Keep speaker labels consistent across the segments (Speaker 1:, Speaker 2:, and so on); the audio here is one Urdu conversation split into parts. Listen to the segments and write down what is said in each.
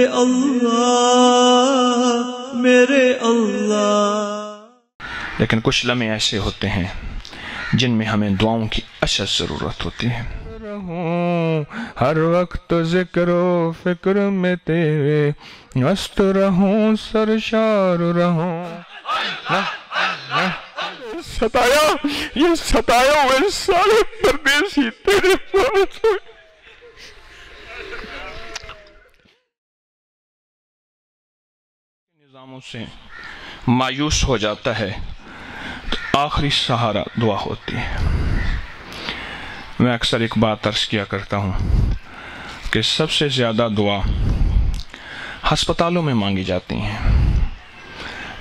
Speaker 1: اللہ میرے اللہ۔
Speaker 2: لیکن کچھ لمحے ایسے ہوتے ہیں جن میں ہمیں دعاؤں کی اشد ضرورت ہوتی ہے۔ رہوں ہر وقت ذکر و فکر میں تیرے، مست رہوں سرشار رہوں۔ یہ ستایا ہوئے سارے پردیسی تیرے پاس ہوئے۔ نظاموں سے مایوس ہو جاتا ہے تو آخری سہارا دعا ہوتی ہے۔ میں اکثر ایک بات عرض کیا کرتا ہوں کہ سب سے زیادہ دعا ہسپتالوں میں مانگی جاتی ہیں۔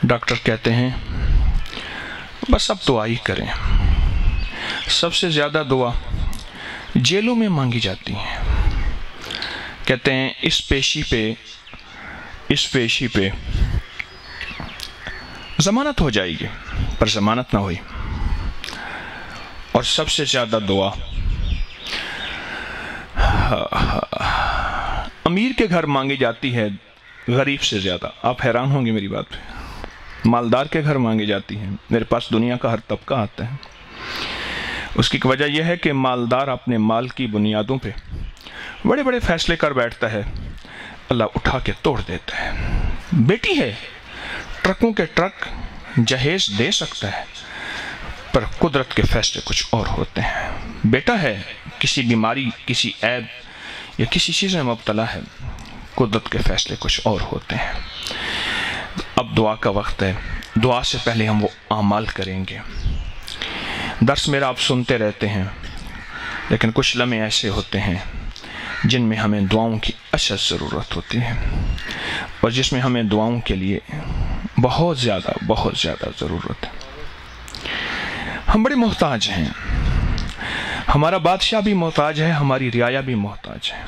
Speaker 2: ڈاکٹر کہتے ہیں بس اب دعا ہی کریں۔ سب سے زیادہ دعا جیلوں میں مانگی جاتی ہیں۔ کہتے ہیں اس پیشی پہ ضمانت ہو جائے گی، پر ضمانت نہ ہوئی۔ اور سب سے زیادہ دعا امیر کے گھر مانگی جاتی ہے غریب سے زیادہ۔ آپ حیران ہوں گے میری بات پہ۔ مالدار کے گھر مانگی جاتی ہے۔ میرے پاس دنیا کا ہر طبقہ آتا ہے۔ اس کی وجہ یہ ہے کہ مالدار اپنے مال کی بنیادوں پہ بڑے بڑے فیصلے کر بیٹھتا ہے، اللہ اٹھا کے توڑ دیتا ہے۔ بیٹی ہے، ٹرکوں کے ٹرک جہیز دے سکتا ہے، پر قدرت کے فیصلے کچھ اور ہوتے ہیں۔ بیٹا ہے، کسی بیماری، کسی عیب یا کسی چیز میں مبتلا ہے، قدرت کے فیصلے کچھ اور ہوتے ہیں۔ اب دعا کا وقت ہے۔ دعا سے پہلے ہم وہ اعمال کریں گے۔ درس میرا آپ سنتے رہتے ہیں، لیکن کچھ لمحے ایسے ہوتے ہیں جن میں ہمیں دعاؤں کی اشد ضرورت ہوتی ہے، اور جس میں ہمیں دعاؤں کے لیے بہت زیادہ ضرورت ہے۔ ہم بڑے محتاج ہیں، ہمارا بادشاہ بھی محتاج ہے، ہماری رعایا بھی محتاج ہے،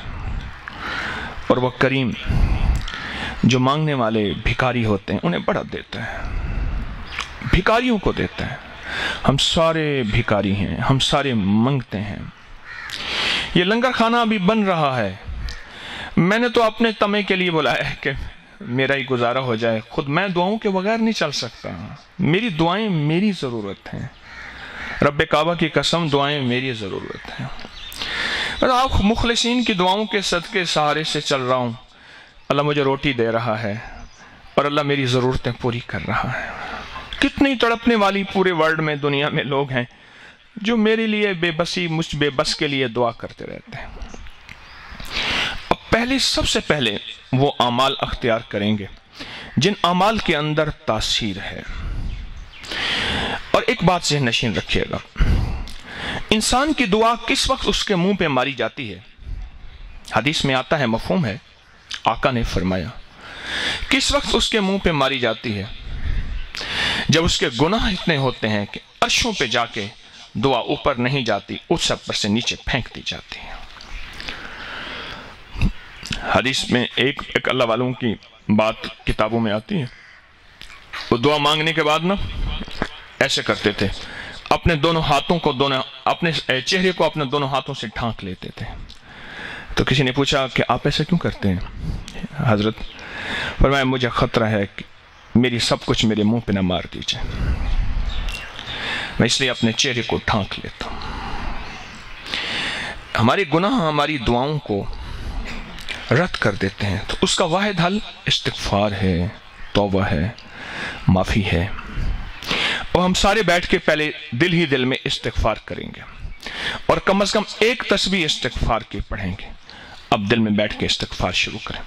Speaker 2: اور وہ کریم جو مانگنے والے بھکاری ہوتے ہیں انہیں بڑا دیتا ہے، بھکاریوں کو دیتا ہے۔ ہم سارے بھکاری ہیں، ہم سارے منگتے ہیں۔ یہ لنگر خانہ ابھی بن رہا ہے، میں نے تو اپنے تمے کے لیے بلایا ہے کہ میرا ہی گزارا ہو جائے، خود میں دعاؤں کے بغیر نہیں چل سکتا۔ میری دعائیں میری ضرورت ہیں، رب کعبہ کی قسم دعائیں میری ضرورت ہیں۔ آپ مخلصین کی دعاؤں کے صدقے سہارے سے چل رہا ہوں۔ اللہ مجھے روٹی دے رہا ہے اور اللہ میری ضرورتیں پوری کر رہا ہے۔ کتنی تڑپنے والی پورے ورلڈ میں، دنیا میں لوگ ہیں جو میرے لیے بے بسی، مجھ بے بس کے لیے دعا کرتے رہتے ہیں۔ اب سب سے پہلے وہ اعمال اختیار کریں گے جن اعمال کے اندر تاثیر ہے۔ اور ایک بات ذہن نشین رکھیے گا، انسان کی دعا کس وقت اس کے منہ پہ ماری جاتی ہے؟ حدیث میں آتا ہے، مفہوم ہے، آقا نے فرمایا کس وقت اس کے منہ پہ ماری جاتی ہے؟ جب اس کے گناہ اتنے ہوتے ہیں کہ عرشوں پہ جا کے دعا اوپر نہیں جاتی، اس سب پر سے نیچے پھینک دی جاتی ہے۔ حدیث میں ایک اللہ والوں کی بات کتابوں میں آتی ہے، وہ دعا مانگنے کے بعد نا ایسے کرتے تھے، اپنے دونوں ہاتھوں کو اپنے چہرے کو اپنے دونوں ہاتھوں سے ڈھانک لیتے تھے۔ تو کسی نے پوچھا کہ آپ ایسے کیوں کرتے ہیں حضرت؟ فرمایا مجھے خطرہ ہے کہ میری سب کچھ میرے منہ پہ نہ مار دیجئے، میں اس لیے اپنے چہرے کو ڈھانک لیتا ہوں۔ ہمارے گناہ ہماری دعاؤں کو رد کر دیتے ہیں، تو اس کا واحد حل استغفار ہے، توبہ ہے، معافی ہے۔ اور ہم سارے بیٹھ کے پہلے دل ہی دل میں استغفار کریں گے، اور کم از کم ایک تسبیح استغفار کی پڑھیں گے۔ اب دل میں بیٹھ کے استغفار شروع کریں۔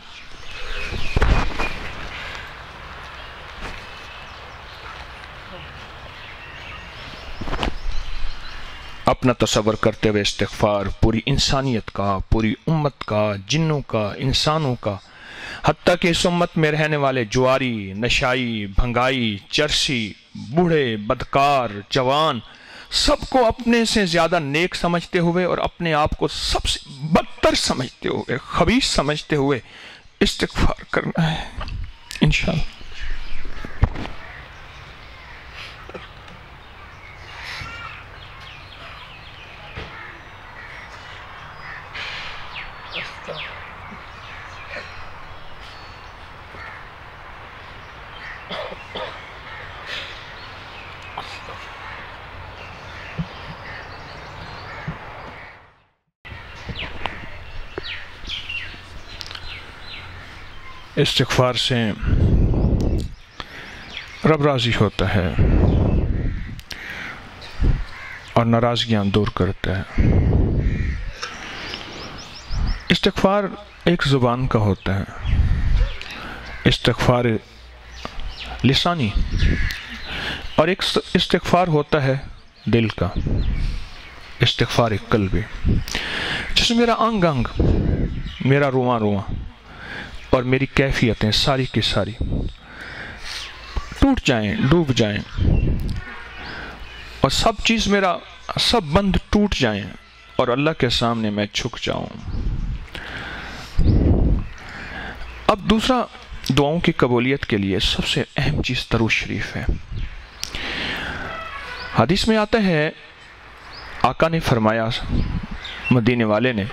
Speaker 2: اپنا تصور کرتے ہوئے استغفار پوری انسانیت کا، پوری امت کا، جنوں کا، انسانوں کا، حتیٰ کہ اس امت میں رہنے والے جواری، نشائی، بھنگائی، چرسی، بوڑھے، بدکار، جوان، سب کو اپنے سے زیادہ نیک سمجھتے ہوئے اور اپنے آپ کو سب سے بدتر سمجھتے ہوئے، خبیث سمجھتے ہوئے استغفار کرنا ہے انشاءاللہ۔ استغفار سے رب راضی ہوتا ہے اور ناراضگیاں دور کرتا ہے۔ استغفار ایک زبان کا ہوتا ہے، استغفار لسانی، اور ایک استغفار ہوتا ہے دل کا، استغفار قلبی، جس میں میرا انگ انگ، میرا رواں رواں اور میری کیفیتیں ساری کی ساری ٹوٹ جائیں، ڈوب جائیں، اور سب چیز میرا سب بند ٹوٹ جائیں اور اللہ کے سامنے میں جھک جاؤں۔ اب دوسرا دعاؤں کی قبولیت کے لیے سب سے اہم چیز درود شریف ہے۔ حدیث میں آتا ہے، آقا نے فرمایا، مدینے والے نے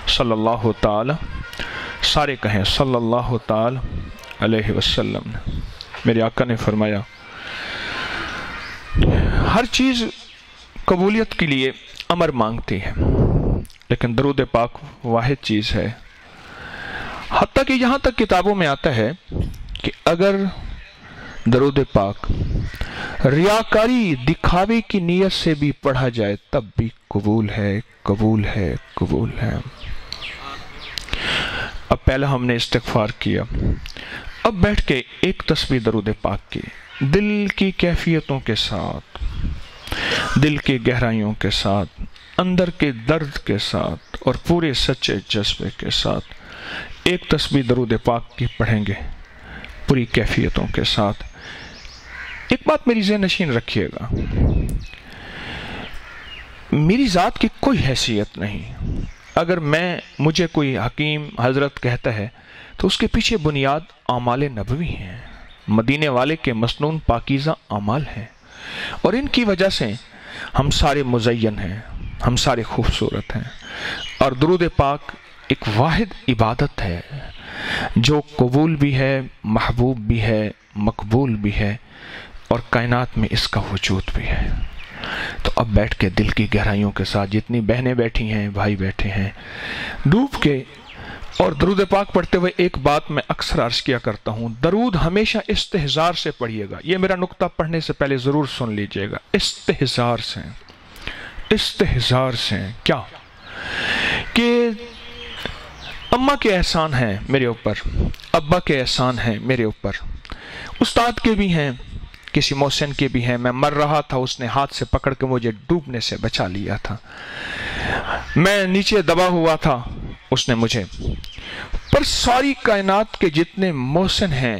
Speaker 2: صلی اللہ تعالی، سارے کہیں صلی اللہ تعالی علیہ وسلم، میرے آقا نے فرمایا، ہر چیز قبولیت کے لیے امر مانگتی ہے، لیکن درود پاک واحد چیز ہے۔ حتیٰ کہ یہاں تک کتابوں میں آتا ہے کہ اگر درود پاک ریاکاری، دکھاوے کی نیت سے بھی پڑھا جائے تب بھی قبول ہے، قبول ہے، قبول ہے۔ اب پہلا ہم نے استغفار کیا، اب بیٹھ کے ایک تسبیح درود پاک کی، دل کی کیفیتوں کے ساتھ، دل کی گہرائیوں کے ساتھ، اندر کے درد کے ساتھ اور پورے سچے جذبے کے ساتھ ایک تسبیح درود پاک کی پڑھیں گے، پوری کیفیتوں کے ساتھ۔ ایک بات میری ذہن نشین رکھیے گا، میری ذات کی کوئی حیثیت نہیں، اگر مجھے کوئی حکیم حضرت کہتا ہے تو اس کے پیچھے بنیاد اعمال نبوی ہیں، مدینے والے کے مسنون پاکیزہ اعمال ہیں، اور ان کی وجہ سے ہم سارے مزین ہیں، ہم سارے خوبصورت ہیں۔ اور درود پاک ایک واحد عبادت ہے جو قبول بھی ہے، محبوب بھی ہے، مقبول بھی ہے، اور کائنات میں اس کا وجود بھی ہے۔ تو اب بیٹھ کے دل کی گہرائیوں کے ساتھ، جتنی بہنیں بیٹھی ہیں، بھائی بیٹھے ہیں، ڈوب کے اور درود پاک پڑھتے ہوئے ایک بات میں اکثر عرض کیا کرتا ہوں، درود ہمیشہ استحضار سے پڑھیے گا۔ یہ میرا نقطہ پڑھنے سے پہلے ضرور سن لیجئے گا، استحضار سے، استحضار سے۔ کیا کہ اماں کے احسان ہیں میرے اوپر، ابا کے احسان ہیں میرے اوپر، استاد کے بھی ہیں، کسی محسن کے بھی ہیں، میں مر رہا تھا، اس نے ہاتھ سے پکڑ کے مجھے ڈوبنے سے بچا لیا تھا، میں نیچے دبا ہوا تھا، اس نے مجھے، پر ساری کائنات کے جتنے محسن ہیں،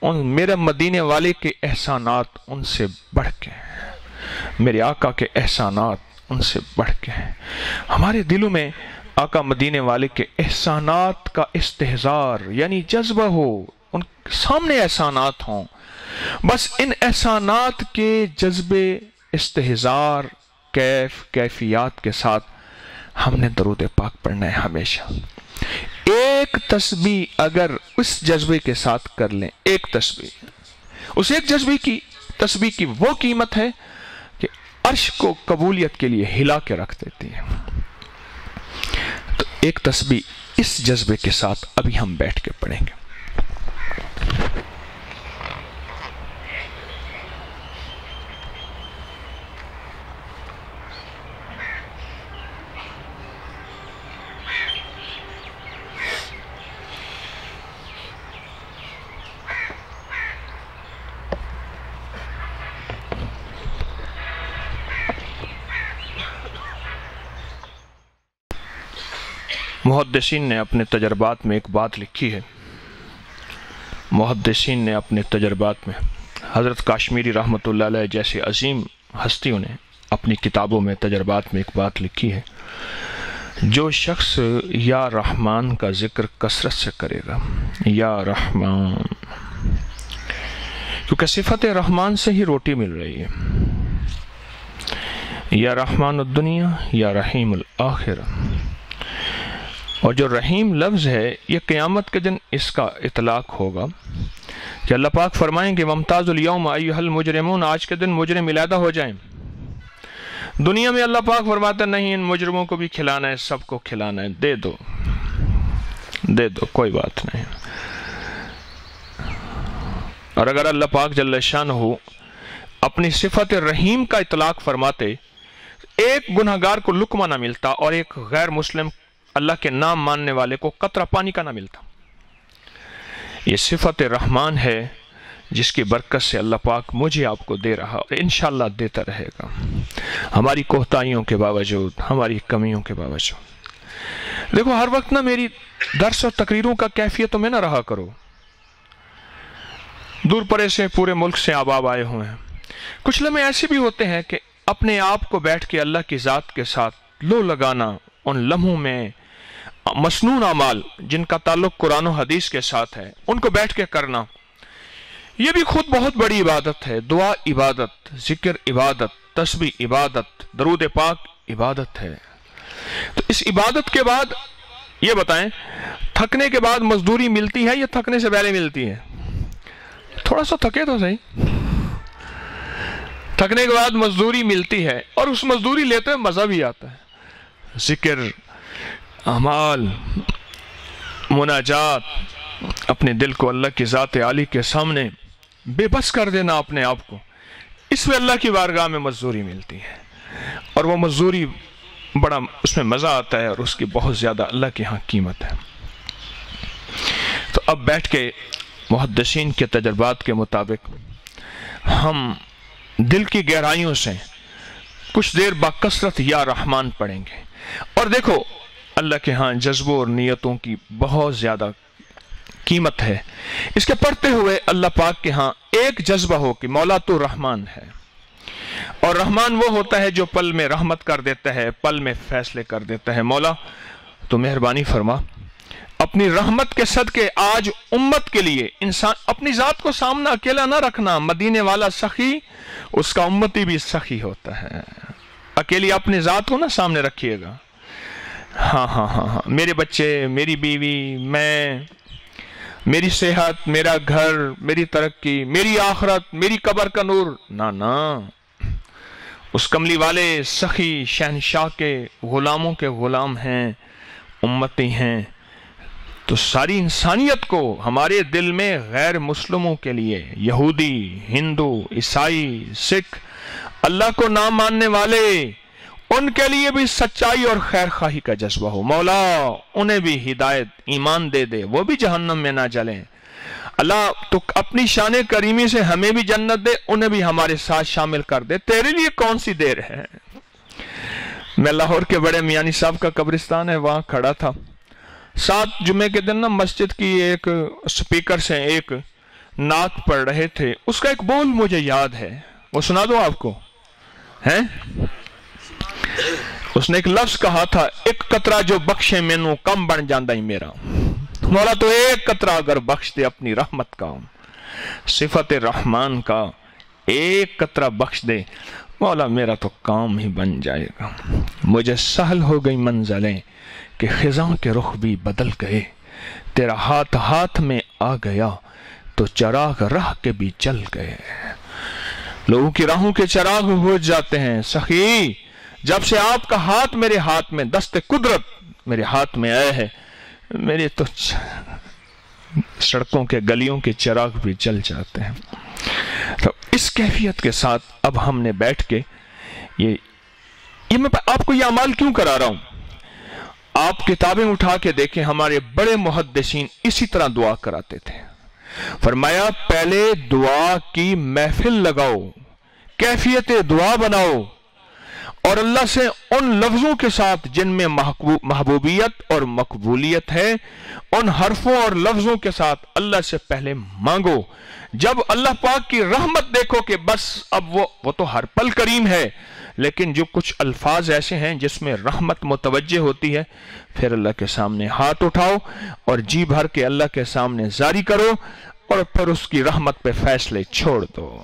Speaker 2: ان میرے مدینے والے کے احسانات ان سے بڑھ کے ہیں، میرے آقا کے احسانات ان سے بڑھ کے ہیں۔ ہمارے دلوں میں آقا مدینے والے کے احسانات کا استحضار یعنی جذبہ ہو، ان سامنے احسانات ہوں، بس ان احسانات کے جذبے، استحضار، کیفیات کے ساتھ ہم نے درود پاک پڑھنا ہے ہمیشہ۔ ایک تسبیح اگر اس جذبے کے ساتھ کر لیں، ایک تسبیح، اس ایک جذبے کی تسبیح کی وہ قیمت ہے کہ عرش کو قبولیت کے لیے ہلا کے رکھ دیتی ہے۔ تو ایک تسبیح اس جذبے کے ساتھ ابھی ہم بیٹھ کے پڑھیں گے۔ محدثین نے اپنے تجربات میں ایک بات لکھی ہے، محدثین نے اپنے تجربات میں، حضرت کاشمیری رحمۃ اللہ علیہ جیسے عظیم ہستیوں نے اپنی کتابوں میں تجربات میں ایک بات لکھی ہے، جو شخص یا رحمان کا ذکر کثرت سے کرے گا، یا رحمان، کیونکہ صفت رحمان سے ہی روٹی مل رہی ہے، یا رحمان الدنیا یا رحیم الآخرہ، اور جو رحیم لفظ ہے یہ قیامت کے دن اس کا اطلاق ہوگا کہ اللہ پاک فرمائیں گے وَامْتَازُوا الْيَوْمَ أَيُّهَا الْمُجْرِمُونَ، آج کے دن مجرم علیحدہ ہو جائیں، دنیا میں اللہ پاک فرماتا نہیں ان مجرموں کو بھی کھلانا ہے، سب کو کھلانا ہے، دے دو دے دو، کوئی بات نہیں۔ اور اگر اللہ پاک جل شانہ اپنی صفت رحیم کا اطلاق فرماتے، ایک گنہگار کو لقمہ نہ ملتا اور ایک غیر مسلم اللہ کے نام ماننے والے کو قطرہ پانی کا نہ ملتا۔ یہ صفت رحمان ہے جس کی برکت سے اللہ پاک مجھے آپ کو دے رہا اور انشاءاللہ دیتا رہے گا، ہماری کوتاہیوں کے باوجود، ہماری کمیوں کے باوجود۔ دیکھو ہر وقت نہ میری درس اور تقریروں کا کیفیت میں نہ رہا کرو، دور پرے سے پورے ملک سے احباب آئے ہوئے ہیں، کچھ لمحے ایسے بھی ہوتے ہیں کہ اپنے آپ کو بیٹھ کے اللہ کی ذات کے ساتھ لو لگانا، ان لمحوں میں مسنون اعمال جن کا تعلق قرآن و حدیث کے ساتھ ہے ان کو بیٹھ کے کرنا، یہ بھی خود بہت بڑی عبادت ہے۔ دعا عبادت، ذکر عبادت، تسبیح عبادت، درود پاک عبادت ہے۔ تو اس عبادت کے بعد یہ بتائیں، تھکنے کے بعد مزدوری ملتی ہے یا تھکنے سے پہلے ملتی ہے؟ تھوڑا سا تھکے تو صحیح، تھکنے کے بعد مزدوری ملتی ہے اور اس مزدوری لیتے ہوئے مزہ بھی آتا ہے۔ ذکر، اعمال، مناجات، اپنے دل کو اللہ کی ذات عالی کے سامنے بے بس کر دینا اپنے آپ کو، اس میں اللہ کی بارگاہ میں مزدوری ملتی ہے اور وہ مزدوری بڑا اس میں مزہ آتا ہے اور اس کی بہت زیادہ اللہ کے ہاں قیمت ہے۔ تو اب بیٹھ کے محدثین کے تجربات کے مطابق ہم دل کی گہرائیوں سے کچھ دیر باکثرت یا رحمان پڑھیں گے، اور دیکھو اللہ کے ہاں جذبوں اور نیتوں کی بہت زیادہ قیمت ہے۔ اس کے پڑھتے ہوئے اللہ پاک کے ہاں ایک جذبہ ہو کہ مولا تو رحمان ہے، اور رحمان وہ ہوتا ہے جو پل میں رحمت کر دیتا ہے، پل میں فیصلے کر دیتا ہے۔ مولا تو مہربانی فرما، اپنی رحمت کے صدقے آج امت کے لیے انسان اپنی ذات کو سامنے اکیلا نہ رکھنا، مدینے والا سخی اس کا امتی بھی سخی ہوتا ہے، اکیلی اپنی ذات کو نہ سامنے رکھیے گا۔ ہاں ہاں ہاں ہاں، میرے بچے، میری بیوی، میں، میری صحت، میرا گھر، میری ترقی، میری آخرت، میری قبر کا نور، نہ اس کملی والے سخی شہنشاہ کے غلاموں کے غلام ہیں، امتی ہیں۔ تو ساری انسانیت کو ہمارے دل میں غیر مسلموں کے لیے، یہودی، ہندو، عیسائی، سکھ، اللہ کو نہ ماننے والے، ان کے لیے بھی سچائی اور خیر خواہی کا جذبہ ہو۔ مولا انہیں بھی ہدایت، ایمان دے دے، وہ بھی جہنم میں نہ جلیں۔ اللہ تو اپنی شان کریمی سے ہمیں بھی جنت دے، انہیں بھی ہمارے ساتھ شامل کر دے، تیرے لیے کون سی دیر ہے۔ میں لاہور کے بڑے میانی صاحب کا قبرستان ہے، وہاں کھڑا تھا، 7 جمعے کے دن نا مسجد کی ایک سپیکر سے ایک نعت پڑھ رہے تھے، اس کا ایک بول مجھے یاد ہے، وہ سنا دو آپ کو ہیں۔ اس نے ایک لفظ کہا تھا، ایک قطرہ جو بخشے مینوں کم بن جاندہ ہی میرا۔ مولا تو ایک قطرہ اگر بخش دے اپنی رحمت کا، صفت رحمان کا ایک قطرہ بخش دے، مولا میرا تو کام ہی بن جائے گا۔ مجھے سہل ہو گئی منزلیں کہ خزاں کے رخ بھی بدل گئے، تیرا ہاتھ ہاتھ میں آ گیا تو چراغ راہ کے بھی جل گئے۔ لوگوں کی راہوں کے چراغ ہو جاتے ہیں سخی، جب سے آپ کا ہاتھ میرے ہاتھ میں، دست قدرت میرے ہاتھ میں آیا ہے، میرے تو سڑکوں کے گلیوں کے چراغ بھی جل جاتے ہیں۔ تو اس کیفیت کے ساتھ اب ہم نے بیٹھ کے یہ میں آپ کو یہ عمال کیوں کرا رہا ہوں؟ آپ کتابیں اٹھا کے دیکھیں، ہمارے بڑے محدثین اسی طرح دعا کراتے تھے۔ فرمایا پہلے دعا کی محفل لگاؤ، کیفیت دعا بناؤ، اور اللہ سے ان لفظوں کے ساتھ جن میں محبوبیت اور مقبولیت ہے، ان حرفوں اور لفظوں کے ساتھ اللہ سے پہلے مانگو۔ جب اللہ پاک کی رحمت دیکھو کہ بس اب وہ تو ہر پل کریم ہے، لیکن جو کچھ الفاظ ایسے ہیں جس میں رحمت متوجہ ہوتی ہے، پھر اللہ کے سامنے ہاتھ اٹھاؤ اور جی بھر کے اللہ کے سامنے جاری کرو، اور پھر اس کی رحمت پہ فیصلے چھوڑ دو۔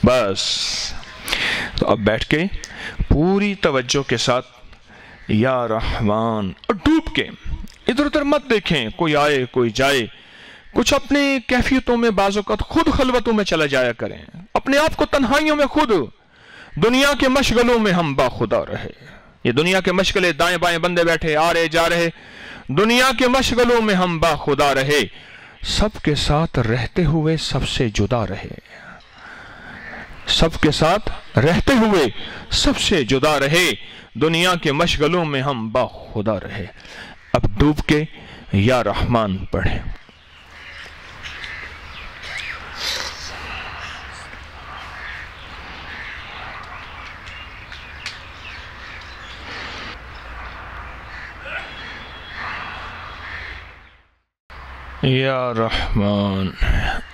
Speaker 2: بس تو اب بیٹھ کے پوری توجہ کے ساتھ یا رحمان، اور ڈوب کے ادھر ادھر مت دیکھیں، کوئی آئے کوئی جائے، کچھ اپنے کیفیتوں میں بعض اوقات خود خلوتوں میں چلا جایا کریں، اپنے آپ کو تنہائیوں میں خود دنیا کے مشغلوں میں ہم باخدا رہے. یہ دنیا کے مشغلے، دائیں بائیں بندے بیٹھے آ رہے جا رہے، دنیا کے مشغلوں میں ہم باخدا رہے، سب کے ساتھ رہتے ہوئے سب سے جدا رہے. سب کے ساتھ رہتے ہوئے سب سے جدا رہے، دنیا کے مشغلوں میں ہم باخدا رہے. اب ڈوب کے یا رحمان پڑھیں. یا رحمان.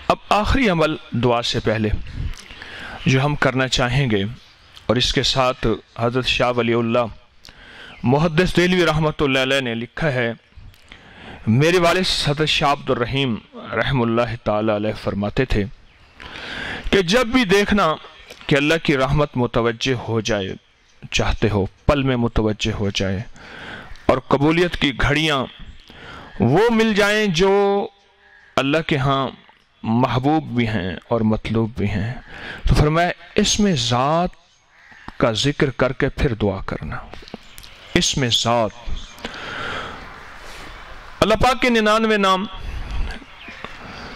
Speaker 2: اب آخری عمل دعا سے پہلے جو ہم کرنا چاہیں گے، اور اس کے ساتھ حضرت شاہ ولی اللہ محدث دہلوی رحمۃ اللہ علیہ نے لکھا ہے، میرے والد حضرت شاہ عبد الرحیم رحم اللہ تعالی علیہ فرماتے تھے کہ جب بھی دیکھنا کہ اللہ کی رحمت متوجہ ہو جائے، چاہتے ہو پل میں متوجہ ہو جائے، اور قبولیت کی گھڑیاں وہ مل جائیں جو اللہ کے ہاں محبوب بھی ہیں اور مطلوب بھی ہیں، تو فرمایا اس میں ذات کا ذکر کر کے پھر دعا کرنا. اس میں ذات، اللہ پاک کے 99 نام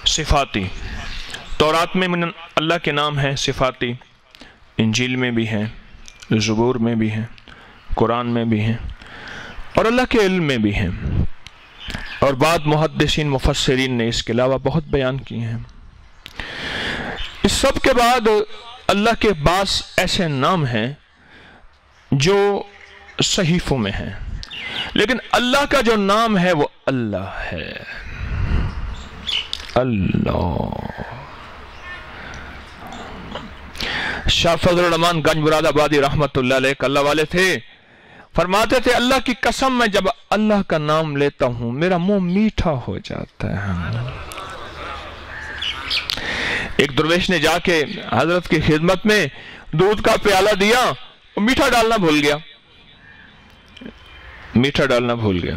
Speaker 2: صفاتی، تورات میں اللہ کے نام ہیں صفاتی، انجیل میں بھی ہیں، زبور میں بھی ہیں، قرآن میں بھی ہیں، اور اللہ کے علم میں بھی ہیں، اور بعد محدثین مفسرین نے اس کے علاوہ بہت بیان کیے ہیں. اس سب کے بعد اللہ کے بعض ایسے نام ہیں جو صحیفوں میں ہیں، لیکن اللہ کا جو نام ہے وہ اللہ ہے. اللہ. شاہ فضل الرحمان گنج مراد آبادی رحمت اللہ علیہ اللہ والے تھے، فرماتے تھے اللہ کی قسم میں جب اللہ کا نام لیتا ہوں میرا منہ میٹھا ہو جاتا ہے. ایک درویش نے جا کے حضرت کی خدمت میں دودھ کا پیالہ دیا، میٹھا ڈالنا بھول گیا، میٹھا ڈالنا بھول گیا.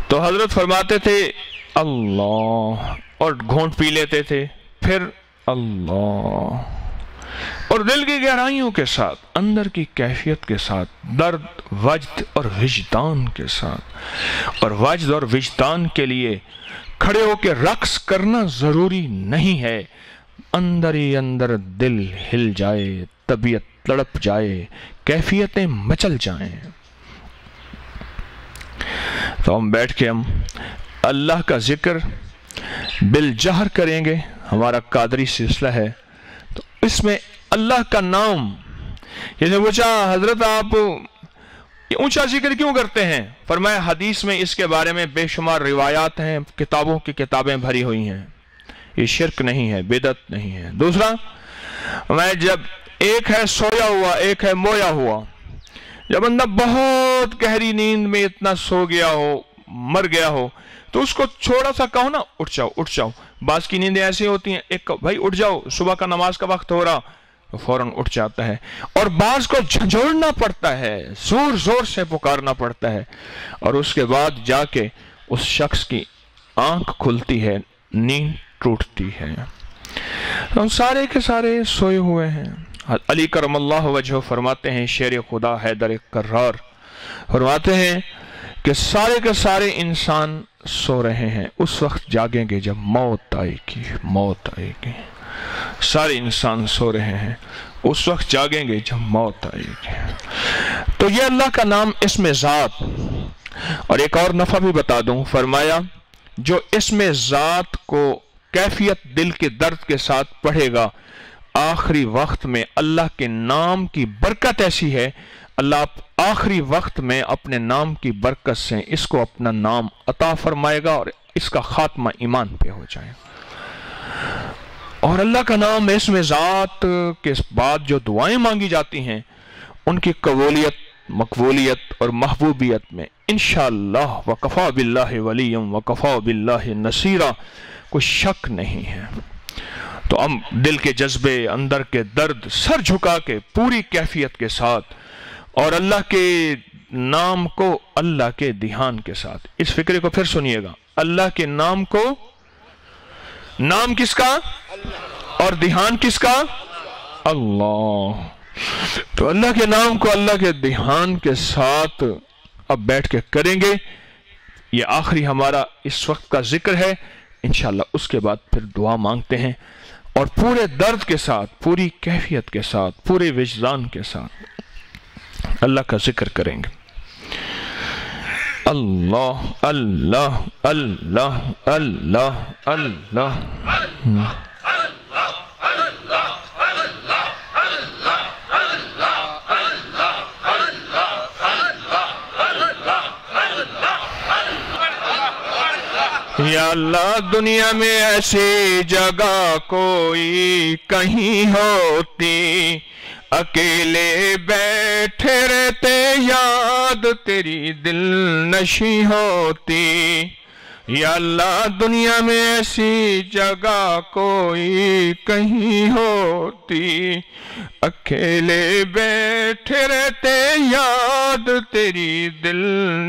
Speaker 2: تو حضرت فرماتے تھے اللہ، اور گھونٹ پی لیتے تھے، پھر اللہ، اور دل کی گہرائیوں کے ساتھ، اندر کی کیفیت کے ساتھ، درد، وجد اور وجدان کے ساتھ. اور وجد اور وجدان کے لیے کھڑے ہو کے رقص کرنا ضروری نہیں ہے، اندر ہی اندر دل ہل جائے، طبیعت تڑپ جائے، کیفیتیں مچل جائیں. تو ہم بیٹھ کے ہم اللہ کا ذکر بالجہر کریں گے. ہمارا قادری سلسلہ ہے تو اس میں اللہ کا نام، جیسے پوچھا حضرت آپ یہ اونچا ذکر کیوں کرتے ہیں؟ فرمایا حدیث میں اس کے بارے میں بے شمار روایات ہیں، کتابوں کی کتابیں بھری ہوئی ہیں. یہ شرک نہیں ہے، بدعت نہیں ہے. دوسرا، میں جب ایک ہے سویا ہوا، ایک ہے مویا ہوا، جب بندہ بہت گہری نیند میں اتنا سو گیا ہو، مر گیا ہو، تو اس کو چھوڑا سا کہو نا اٹھ جاؤ اٹھ جاؤ. بعض کی نیندیں ایسی ہوتی ہیں، ایک بھائی اٹھ جاؤ صبح کا نماز کا وقت ہو رہا تو فوراً اٹھ جاتا ہے، اور بعض کو جھنجھوڑنا پڑتا ہے، زور زور سے پکارنا پڑتا ہے، اور اس کے بعد جا کے اس شخص کی آنکھ کھلتی ہے، نیند ٹوٹتی ہے. ہم سارے کے سارے سوئے ہوئے ہیں. علی کرم اللہ وجہہ فرماتے ہیں، شیر خدا حیدر کرار فرماتے ہیں کہ سارے کے سارے انسان سو رہے ہیں، اس وقت جاگیں گے جب موت آئے گی. موت آئے گی. سارے انسان سو رہے ہیں، اس وقت جاگیں گے جب موت آئے گی. تو یہ اللہ کا نام اسم ذات. اور ایک اور نفع بھی بتا دوں، فرمایا جو اسم ذات کو کیفیت دل کے درد کے ساتھ پڑھے گا، آخری وقت میں اللہ کے نام کی برکت ایسی ہے، اللہ آخری وقت میں اپنے نام کی برکت سے اس کو اپنا نام عطا فرمائے گا، اور اس کا خاتمہ ایمان پہ ہو جائے. اور اللہ کا نام اسم ذات کے بعد جو دعائیں مانگی جاتی ہیں ان کی قبولیت، مقبولیت اور محبوبیت میں انشاءاللہ وکفا باللہ ولیم وکفا باللہ نصیرا کوئی شک نہیں ہے. تو ہم دل کے جذبے، اندر کے درد، سر جھکا کے پوری کیفیت کے ساتھ، اور اللہ کے نام کو اللہ کے دھیان کے ساتھ. اس فکرے کو پھر سنیے گا، اللہ کے نام کو، نام کس کا اور دھیان کس کا؟ اللہ. تو اللہ کے نام کو اللہ کے دھیان کے ساتھ اب بیٹھ کے کریں گے. یہ آخری ہمارا اس وقت کا ذکر ہے. انشاءاللہ اس کے بعد پھر دعا مانگتے ہیں اور پورے درد کے ساتھ، پوری کیفیت کے ساتھ، پورے وجدان کے ساتھ اللہ کا ذکر کریں گے. اللہ اللہ اللہ اللہ اللہ. یا اللہ دنیا میں ایسی جگہ کوئی کہیں ہوتی، اکیلے بیٹھے رہتے یاد تیری دل نشیں ہوتی. یا اللہ دنیا میں ایسی جگہ کوئی کہیں ہوتی، اکیلے بیٹھے رہتے یاد تیری دل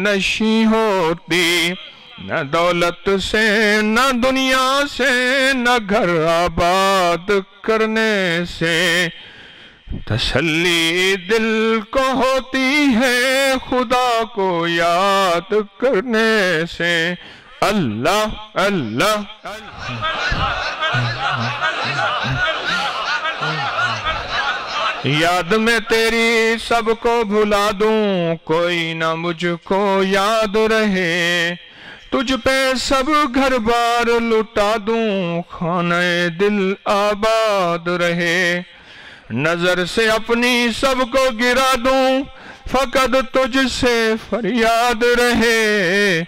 Speaker 2: نشیں ہوتی. نہ دولت سے نہ دنیا سے نہ گھر آباد کرنے سے تسلی دل کو ہوتی ہے، خدا کو یاد کرنے سے. اللہ اللہ یاد میں تیری سب کو بھلا دوں، کوئی نہ مجھ کو یاد رہے. تجھ پہ سب گھر بار لٹا دوں، خانہ دل آباد رہے. نظر سے اپنی سب کو گرا دوں، فقط تجھ سے فریاد رہے.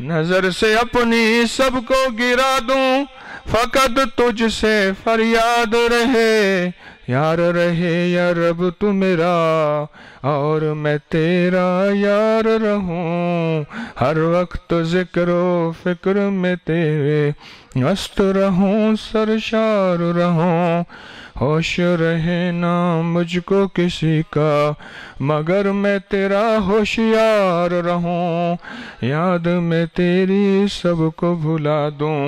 Speaker 2: نظر سے اپنی سب کو گرا دوں، فقط تجھ سے فریاد رہے. یار رہے یا رب تو میرا اور میں تیرا یار رہوں، ہر وقت ذکر و فکر میں تیرے مست رہوں، سرشار رہوں. ہوش رہے نہ مجھ کو کسی کا مگر میں تیرا ہوشیار رہوں. یاد میں تیری سب کو بھلا دوں،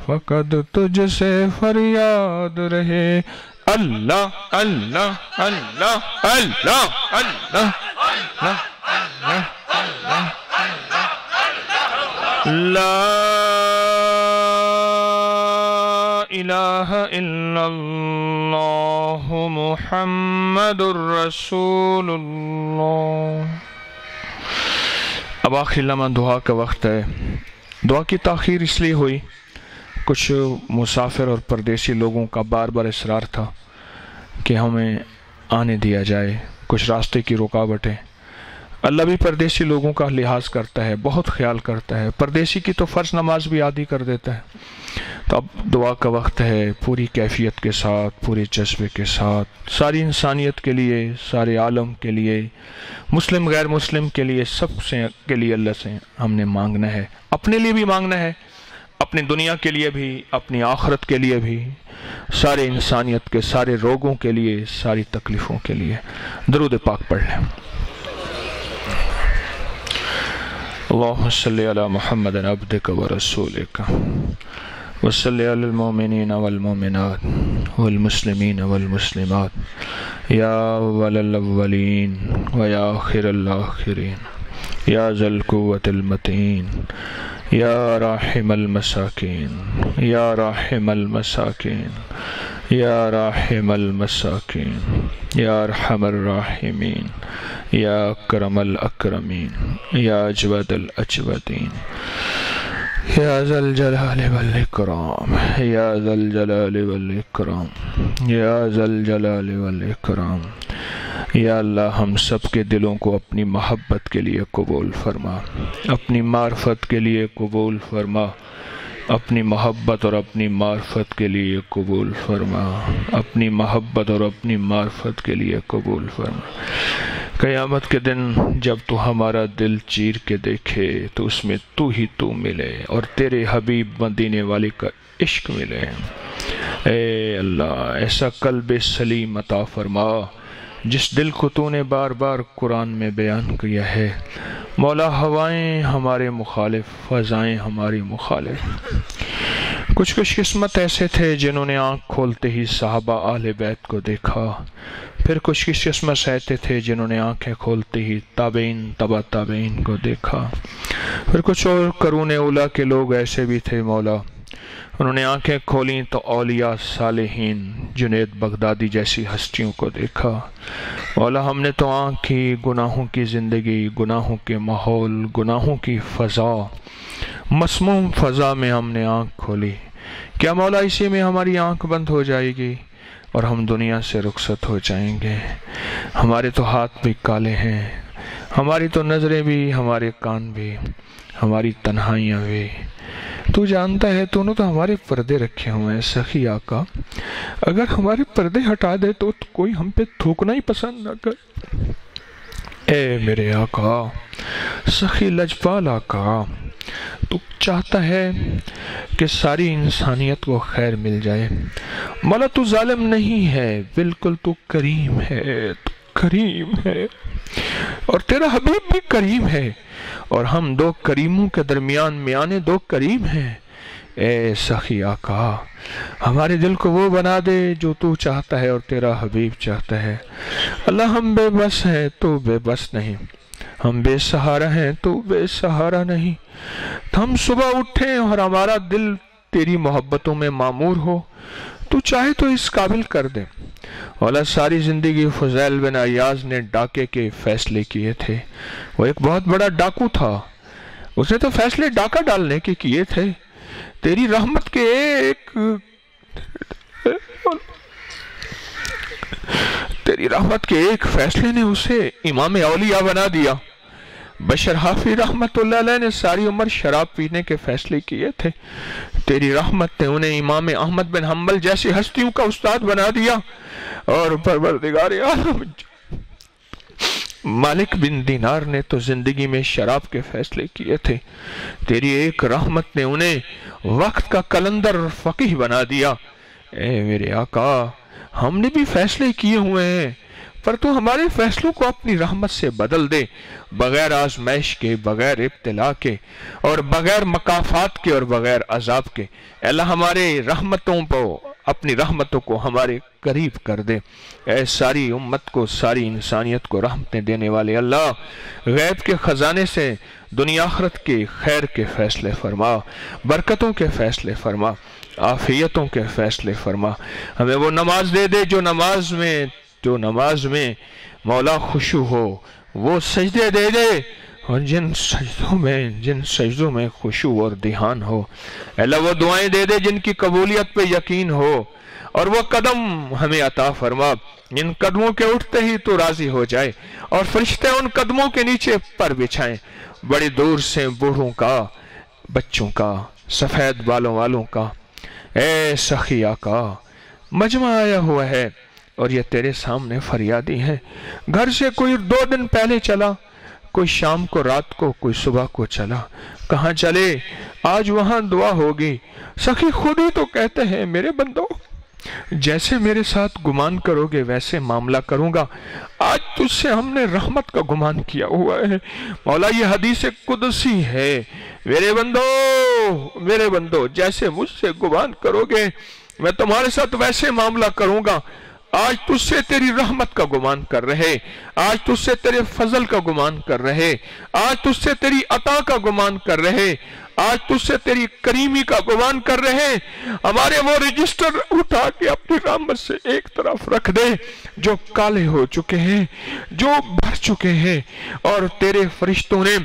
Speaker 2: فقط تجھ سے فریاد رہے. اللہ اللہ اللہ اللہ اللہ لا الہ الا اللہ محمد الرسول اللہ. اب آخری لمحہ دعا کا وقت ہے. دعا کی تاخیر اس لیے ہوئی، کچھ مسافر اور پردیسی لوگوں کا بار بار اصرار تھا کہ ہمیں آنے دیا جائے، کچھ راستے کی رکاوٹیں. اللہ بھی پردیسی لوگوں کا لحاظ کرتا ہے، بہت خیال کرتا ہے. پردیسی کی تو فرض نماز بھی عادی کر دیتا ہے. تو اب دعا کا وقت ہے، پوری کیفیت کے ساتھ، پورے جذبے کے ساتھ، ساری انسانیت کے لیے، سارے عالم کے لیے، مسلم غیر مسلم کے لیے، سب سے کے لیے اللہ سے ہم نے مانگنا ہے. اپنے لیے بھی مانگنا ہے، اپنی دنیا کے لیے بھی، اپنی آخرت کے لیے بھی، سارے انسانیت کے سارے روگوں کے لیے، ساری تکلیفوں کے لیے. درود پاک پڑھ لیں. اللہم صلی علی محمد عبدک ورسولک وصلی علی المؤمنین والمؤمنات والمسلمین والمسلمات یا اول الاولین ویا آخر الاخرین یا ذا القوة المتین یا راحم المساکین یا راحم المساکین یا راحم المساکین یا ارحم الراحمین یا اکرم الاکرمین یا اجود الاجودین یا ذا الجلال والاکرام یا ذا الجلال والاکرام یا ذا الجلال والاکرام. یا اللہ ہم سب کے دلوں کو اپنی محبت کے لیے قبول فرما، اپنی معرفت کے لیے قبول فرما، اپنی محبت اور اپنی معرفت کے لیے قبول فرما، اپنی محبت اور اپنی معرفت کے لیے قبول فرما. قیامت کے دن جب تو ہمارا دل چیر کے دیکھے تو اس میں تو ہی تو ملے اور تیرے حبیب مدینے والے کا عشق ملے. اے اللہ ایسا قلب سلیم عطا فرما جس دل کو تو نے بار بار قرآن میں بیان کیا ہے. مولا ہوائیں ہمارے مخالف، فضائیں ہماری مخالف، کچھ خوش قسمت ایسے تھے جنہوں نے آنکھ کھولتے ہی صحابہ اہل بیت کو دیکھا، پھر کچھ خوش قسمت ایسے تھے جنہوں نے آنکھیں کھولتے ہی تابعین تبع تابعین کو دیکھا، پھر کچھ اور قرون اولیٰ کے لوگ ایسے بھی تھے مولا، انہوں نے آنکھیں کھولیں تو اولیاء صالحین جنید بغدادی جیسی ہستیوں کو دیکھا۔ مولا ہم نے تو آنکھ کی گناہوں کی زندگی، گناہوں کے ماحول، گناہوں کی فضا، مسموم فضا میں ہم نے آنکھ کھولی، کیا مولا اسی میں ہماری آنکھ بند ہو جائے گی اور ہم دنیا سے رخصت ہو جائیں گے؟ ہمارے تو ہاتھ بھی کالے ہیں، ہماری تو نظریں بھی، ہمارے کان بھی، ہماری تنہائیاں بھی۔ تو جانتا ہے تو نے تو ہمارے پردے رکھے ہوئے ہیں سخی آقا، اگر ہمارے پردے ہٹا دے تو کوئی ہم پہ تھوکنا ہی پسند نہ کر۔ اے میرے آقا سخی لجپال آقا، تو چاہتا ہے کہ ساری انسانیت کو خیر مل جائے، مولا تو ظالم نہیں ہے، بالکل تو کریم ہے، تو کریم ہے، اور تیرا حبیب بھی کریم ہے، اور ہم دو کریموں کے درمیان میانے دو کریم ہیں۔ اے سخی آقا ہمارے دل کو وہ بنا دے جو تو چاہتا ہے اور تیرا حبیب چاہتا ہے۔ اللہ ہم بے بس ہیں تو بے بس نہیں، ہم بے سہارا ہیں تو بے سہارا نہیں، ہم صبح اٹھیں اور ہمارا دل تیری محبتوں میں معمور ہو، تو چاہے تو اس قابل کر دے۔ اولا ساری زندگی فضیل بن عیاض نے ڈاکے کے فیصلے کیے تھے، وہ ایک بہت بڑا ڈاکو تھا، اس نے تو فیصلے ڈاکہ ڈالنے کے کیے تھے، تیری رحمت کے ایک فیصلے نے اسے امام اولیاء بنا دیا۔ بشر حافظ رحمت اللہ علیہ نے ساری عمر شراب پینے کے فیصلے کیے تھے، تیری رحمت نے انہیں امام احمد بن حنبل جیسی ہستیوں کا استاد بنا دیا، اور پروردگار عالم مالک بن دینار نے تو زندگی میں شراب کے فیصلے کیے تھے، تیری ایک رحمت نے انہیں وقت کا کلندر فقیہ بنا دیا۔ اے میرے آقا ہم نے بھی فیصلے کیے ہوئے ہیں، پر تو ہمارے فیصلوں کو اپنی رحمت سے بدل دے، بغیر آزمائش کے، بغیر ابتلا کے، اور بغیر مکافات کے، اور بغیر عذاب کے۔ اللہ ہمارے رحمتوں کو، اپنی رحمتوں کو ہمارے قریب کر دے۔ اے ساری امت کو، ساری انسانیت کو رحمتیں دینے والے اللہ، غیب کے خزانے سے دنیا آخرت کے خیر کے فیصلے فرما، برکتوں کے فیصلے فرما، عافیتوں کے فیصلے فرما۔ ہمیں وہ نماز دے دے جو نماز میں مولا خشوع ہو، وہ سجدے دے دے اور جن سجدوں میں خشوع اور دھیان ہو، اللہ وہ دعائیں دے دے جن کی قبولیت پہ یقین ہو، اور وہ قدم ہمیں عطا فرما جن قدموں کے اٹھتے ہی تو راضی ہو جائے، اور فرشتے ان قدموں کے نیچے پر بچھائیں، بڑی دور سے بوڑھوں کا، بچوں کا، سفید بالوں والوں کا۔ اے سخی آقا مجمع آیا ہوا ہے اور یہ تیرے سامنے فریادی ہے، گھر سے کوئی 2 دن پہلے چلا، کوئی شام کو، رات کو، کوئی صبح کو چلا، کہاں چلے؟ آج وہاں دعا ہوگی۔ سخی خود ہی تو کہتے ہیں میرے بندو جیسے میرے ساتھ گمان کرو گے ویسے معاملہ کروں گا، آج تجھ سے ہم نے رحمت کا گمان کیا ہوا ہے۔ مولا یہ حدیث قدسی ہے، میرے بندو جیسے مجھ سے گمان کرو گے میں تمہارے ساتھ ویسے معاملہ کروں گا۔ آج تجھ سے تیری رحمت کا گمان کر رہے، آج تجھ سے تیرے فضل کا گمان کر رہے، آج تجھ سے تیری عطا کا گمان کر رہے، آج تجھ سے تیری کریمی کا گمان کر رہے۔ ہمارے وہ رجسٹر اٹھا کے اپنی رحمت سے ایک طرف رکھ دے جو کالے ہو چکے ہیں، جو بھر چکے ہیں، اور تیرے فرشتوں نے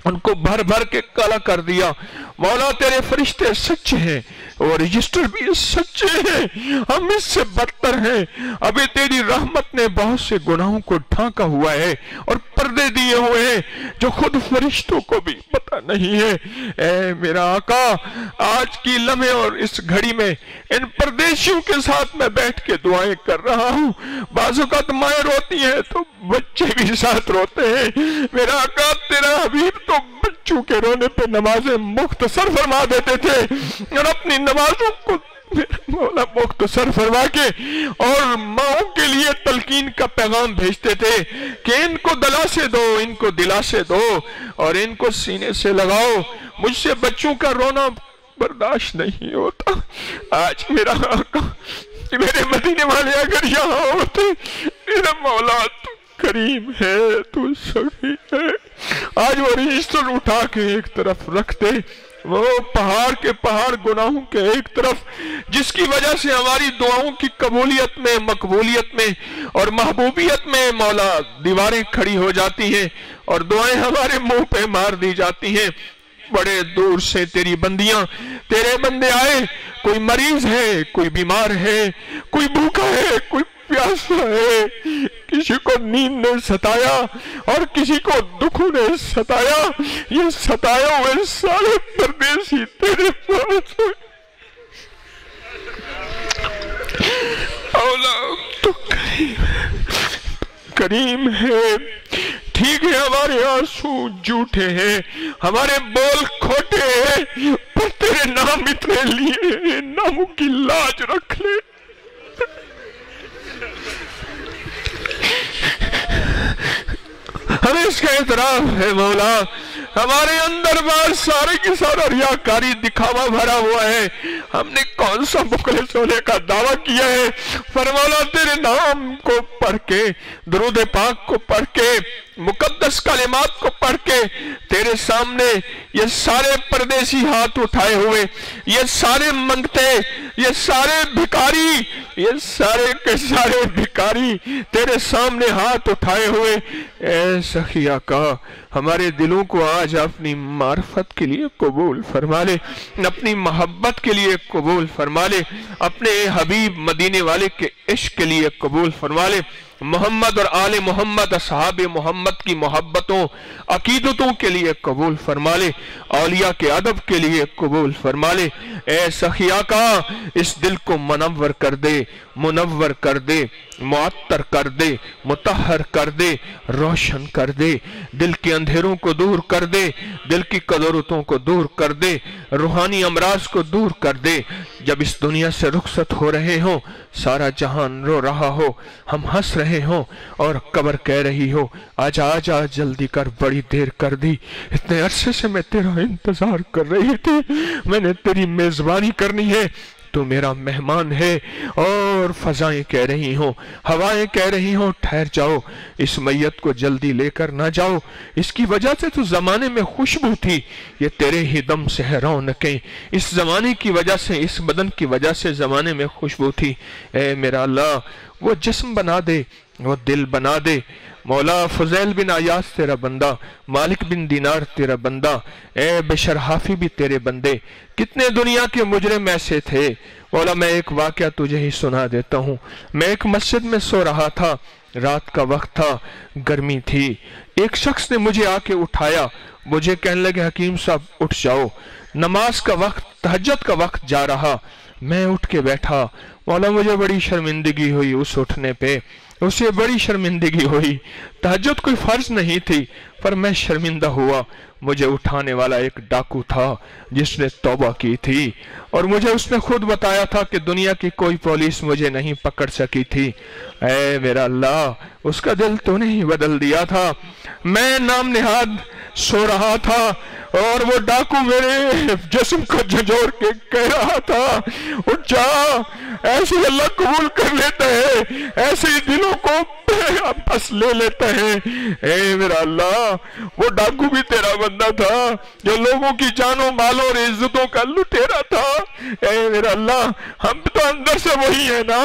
Speaker 2: ان کو بھر بھر کے کالا کر دیا۔ مولا تیرے فرشتے سچے ہیں، وہ رجسٹر بھی سچے ہیں، ہم اس سے بدتر ہیں۔ ابھی تیری رحمت نے بہت سے گناہوں کو ڈھانکا ہوا ہے اور پردے دیے ہوئے ہیں جو خود فرشتوں کو بھی پتہ نہیں ہے۔ اے میرا آقا آج کی لمحے اور اس گھڑی میں ان پردیشیوں کے ساتھ میں بیٹھ کے دعائیں کر رہا ہوں، بعض اوقات مائیں روتی ہیں تو بچے بھی ساتھ روتے ہیں۔ میرا آقا تیرا حبیب تو بچوں کے رونے پہ نمازیں مختصر فرما دیتے تھے، اور اپنی نمازوں کو مولا مختصر فرما کے اور ماؤں کے لیے تلقین کا پیغام بھیجتے تھے کہ ان کو دلاسے دو، ان کو دلاسے دو، اور ان کو سینے سے لگاؤ۔ مجھ سے بچوں کا رونا برداشت نہیں ہوتا۔ آج میرا آقا، میرے مدینے والے اگر یہاں ہوتے، میرا مولا تو کریم ہے، تو سخی ہے، آج وہ رجسٹر اٹھا کے ایک طرف رکھتے، وہ پہاڑ کے پہاڑ گناہوں کے ایک طرف، جس کی وجہ سے ہماری دعاؤں کی قبولیت میں، مقبولیت میں اور محبوبیت میں مولا دیواریں کھڑی ہو جاتی ہیں اور دعائیں ہمارے منہ پہ مار دی جاتی ہیں۔ بڑے دور سے تیری بندیاں، تیرے بندے آئے، کوئی مریض ہے، کوئی بیمار ہے، کوئی بھوکا ہے، کوئی پیاسا ہے، کسی کو نیند نے ستایا اور کسی کو دکھوں نے ستایا، یہ ستایا ہوئے سارے پردیسی تیرے پاس ہوئے۔ اولا تو کریم ہے، ٹھیک ہے ہمارے آنسو جھوٹے ہیں، ہمارے بول کھوٹے ہیں، پر تیرے نام اتنے لیے ناموں کی لاج رکھ لے۔ ہمیں اس کا اعتراف ہے مولا، ہمارے اندر بار سارے کی سارا ریاکاری دکھاوا بھرا ہوا ہے، ہم نے کون سا مخلص ہونے کا دعویٰ کیا ہے، پر مولا تیرے نام کو پڑھ کے، درود پاک کو پڑھ کے، مقدس کلمات کو پڑھ کے تیرے سامنے یہ سارے پردیسی ہاتھ اٹھائے ہوئے، یہ سارے منگتے، یہ سارے بھکاری، یہ سارے کے سارے بھکاری تیرے سامنے ہاتھ اٹھائے ہوئے، اے سخی آقا ہمارے دلوں کو آج اپنی معرفت کے لیے قبول فرما لے، اپنی محبت کے لیے قبول فرما لے، اپنے حبیب مدینے والے کے عشق کے لیے قبول فرما لے، محمد اور آل محمد اصحاب محمد کی محبتوں عقیدتوں کے لیے قبول فرما لے، اولیاء کے ادب کے لیے قبول فرما لے۔ اے سخی آقا اس دل کو منور کر دے، منور کر دے، معطر کر دے، مطہر کر دے، روشن کر دے، دل کے اندھیروں کو دور کر دے، دل کی قدرتوں کو دور کر دے، روحانی امراض کو دور کر دے۔ جب اس دنیا سے رخصت ہو رہے ہوں، سارا جہان رو رہا ہو، ہم ہنس رہے ہوں اور قبر کہہ رہی ہو آجا آجا جلدی کر، بڑی دیر کر دی، اتنے عرصے سے میں تیرا انتظار کر رہی تھی، میں نے تیری میزبانی کرنی ہے، تو میرا مہمان ہے، اور فضائیں کہہ رہی ہوں، ہوائیں کہہ رہی ہوں ٹھہر جاؤ، اس میت کو جلدی لے کر نہ جاؤ، اس کی وجہ سے تو زمانے میں خوشبو تھی، یہ تیرے ہی دم سے ہے رونقیں، اس زمانے کی وجہ سے، اس بدن کی وجہ سے زمانے میں خوشبو تھی۔ اے میرا اللہ وہ جسم بنا دے، وہ دل بنا دے، مولا فضیل بن عیاض تیرا بندہ، مالک بن دینار تیرا بندہ، اے بشر حافی بھی تیرے بندے، کتنے دنیا کے مجرم ایسے تھے۔ مولا میں ایک واقعہ تجھے ہی سنا دیتا ہوں، میں ایک مسجد میں سو رہا تھا، رات کا وقت تھا، گرمی تھی، ایک شخص نے مجھے آ کے اٹھایا، مجھے کہنے لگے حکیم صاحب اٹھ جاؤ، نماز کا وقت، تہجد کا وقت جا رہا۔ میں اٹھ کے بیٹھا، مولا مجھے بڑی شرمندگی ہوئی اس اٹھنے پہ، اسے بڑی شرمندگی ہوئی، تہجد کوئی فرض نہیں تھی پر میں شرمندہ ہوا۔ مجھے اٹھانے والا ایک ڈاکو تھا جس نے توبہ کی تھی، اور مجھے اس نے خود بتایا تھا کہ دنیا کی کوئی پولیس مجھے نہیں پکڑ سکی تھی۔ اے میرا اللہ اس کا دل تو نے ہی بدل دیا تھا۔ میں نام نہاد سو رہا تھا اور وہ ڈاکو میرے جسم کو جھنجھوڑ کے کہہ رہا تھا اٹھ جا، ایسے اللہ قبول کر لیتا ہے، ایسے ہی دلوں کو بس لے لیتا ہے۔ اے میرا اللہ وہ ڈاکو بھی تیرا بندہ تھا جو لوگوں کی جانوں مالوں اور عزتوں کا لٹیرا تھا۔ اے میرا اللہ ہم تو اندر سے وہی ہیں نا،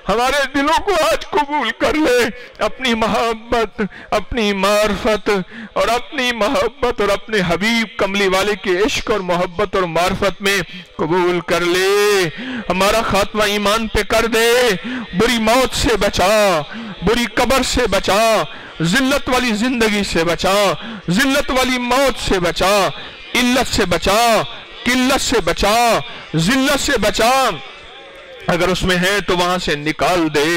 Speaker 2: ہمارے دلوں کو آج قبول کر لے، اپنی محبت، اپنی معرفت اور اپنی محبت اور اپنے حبیب کملی والے کے عشق اور محبت اور معرفت میں قبول کر لے، ہمارا خاتمہ ایمان پہ کر دے، بری موت سے بچا، بری قبر سے بچا، ذلت والی زندگی سے بچا، ذلت والی موت سے بچا، علت سے بچا، قلت سے بچا، ذلت سے بچا، اگر اس میں ہے تو وہاں سے نکال دے۔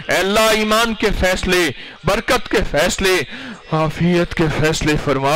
Speaker 2: اے اللہ ایمان کے فیصلے، برکت کے فیصلے، عافیت کے فیصلے فرما،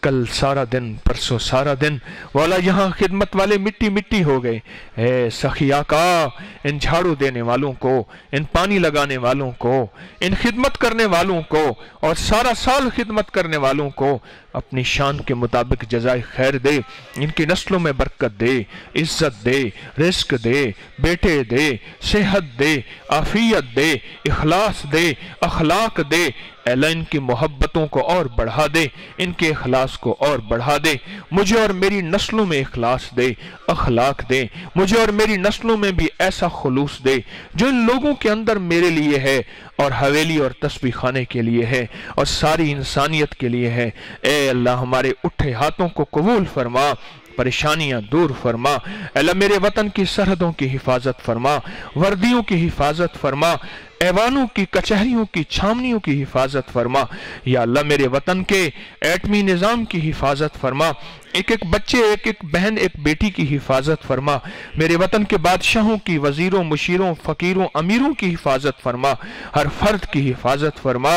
Speaker 3: کل سارا دن، پرسوں سارا دن مولا یہاں خدمت والے مٹی مٹی ہو گئے۔ اے سخی آقا، ان جھاڑو دینے والوں کو، ان پانی لگانے والوں کو، ان خدمت کرنے والوں کو اور سارا سال خدمت کرنے والوں کو اپنی شان کے مطابق جزائے خیر دے، ان کی نسلوں میں برکت دے، عزت دے، رزق دے، بیٹے دے، صحت دے، عافیت دے، اخلاص دے، اخلاق دے۔ اے اللہ ان کی محبتوں کو اور بڑھا دے، ان کے اخلاص کو اور بڑھا دے، مجھے اور میری نسلوں میں اخلاص دے، اخلاق دے، مجھے اور میری نسلوں میں بھی ایسا خلوص دے جو ان لوگوں کے اندر میرے لیے ہے اور حویلی اور تسبیح خانے کے لیے ہے اور ساری انسانیت کے لیے ہے۔ اے اللہ ہمارے اٹھے ہاتھوں کو قبول فرما، پریشانیاں دور فرما۔ اے اللہ میرے وطن کی سرحدوں کی حفاظت فرما، وردیوں کی حفاظت فرما، ایوانوں کی، کچہریوں کی، چھاونیوں کی حفاظت فرما۔ یا اللہ میرے وطن کے ایٹمی نظام کی حفاظت فرما، ایک ایک بچے، ایک ایک بہن، ایک بیٹی کی حفاظت فرما۔ میرے وطن کے بادشاہوں کی، وزیروں، مشیروں، فقیروں، امیروں کی حفاظت فرما، ہر فرد کی حفاظت فرما،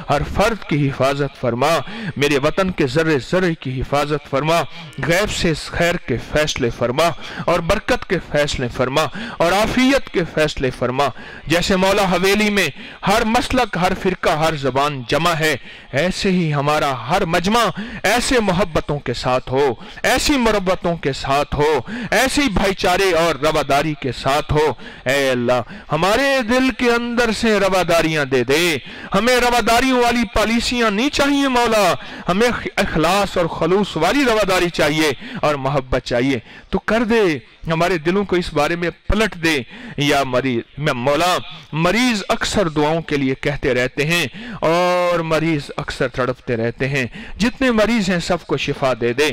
Speaker 3: ہر فرد کی حفاظت فرما۔ میرے وطن کے ذرے ذرے کی حفاظت فرما، غیب سے خیر کے فیصلے فرما اور برکت کے فیصلے فرما اور عافیت کے فیصلے فرما۔ جیسے مولا حویلی میں ہر مسلک، ہر فرقہ، ہر زبان جمع ہے، ایسے ہی ہمارا ہر مجمع ایسے محبتوں کے ساتھ ہو، ایسی مربتوں کے ساتھ ہو، ایسی بھائی چارے اور رواداری کے ساتھ ہو۔ اے اللہ ہمارے دل کے اندر سے رواداریاں دے دے، ہمیں رواداریوں والی پالیسیاں نہیں چاہیے مولا، ہمیں اخلاص اور خلوص والی رواداری چاہیے اور محبت چاہیے۔ تو کر دے، ہمارے دلوں کو اس بارے میں پلٹ دے۔ یا مولا مریض اکثر دعاؤں کے لیے کہتے رہتے ہیں اور مریض اکثر تڑپتے رہتے ہیں، جتنے مریض ہیں سب کو شفا دے دے۔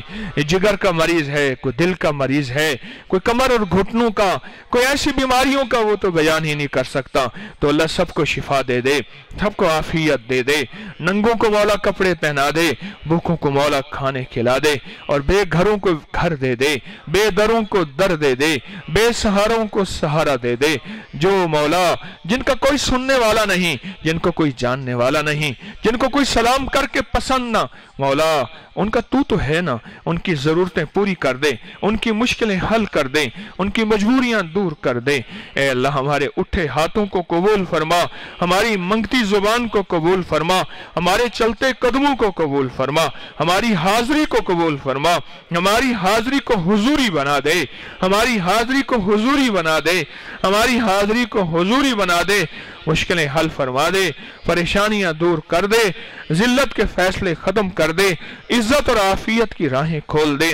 Speaker 3: جگر کا مریض ہے، کوئی دل کا مریض ہے، کوئی کمر اور گھٹنوں کا، کوئی ایسی بیماریوں کا وہ تو بیان ہی نہیں کر سکتا، تو اللہ سب کو شفا دے دے، سب کو عافیت دے دے۔ ننگوں کو مولا کپڑے پہنا دے، بھوکوں کو مولا کھانے کھلا دے اور بے گھروں کو گھر دے دے، بے دروں کو در دے دے، بے سہاروں کو سہارا دے دے۔ جو مولا جن کا کوئی سننے والا نہیں، جن کو کوئی جاننے والا نہیں، جن کو کوئی سلام کر کے پسند نہ، مولا ان کا تو ہے نا، ان کی ضرورتیں پوری کر دے، ان کی مشکلیں حل کر دے، ان کی مجبوریاں دور کر دے۔ اے اللہ ہمارے اٹھے ہاتھوں کو قبول فرما، ہماری منگتی زبان کو قبول فرما، ہمارے چلتے قدموں کو قبول فرما، ہماری حاضری کو قبول فرما، ہماری حاضری کو حضوری بنا دے، ہماری حاضری کو حضوری بنا دے، ہماری حاضری کو حضوری بنا دے، مشکلیں حل فرما دے، پریشانیاں دور کر دے، ذلت کے فیصلے ختم کر دے، عزت اور عافیت کی راہیں کھول دے،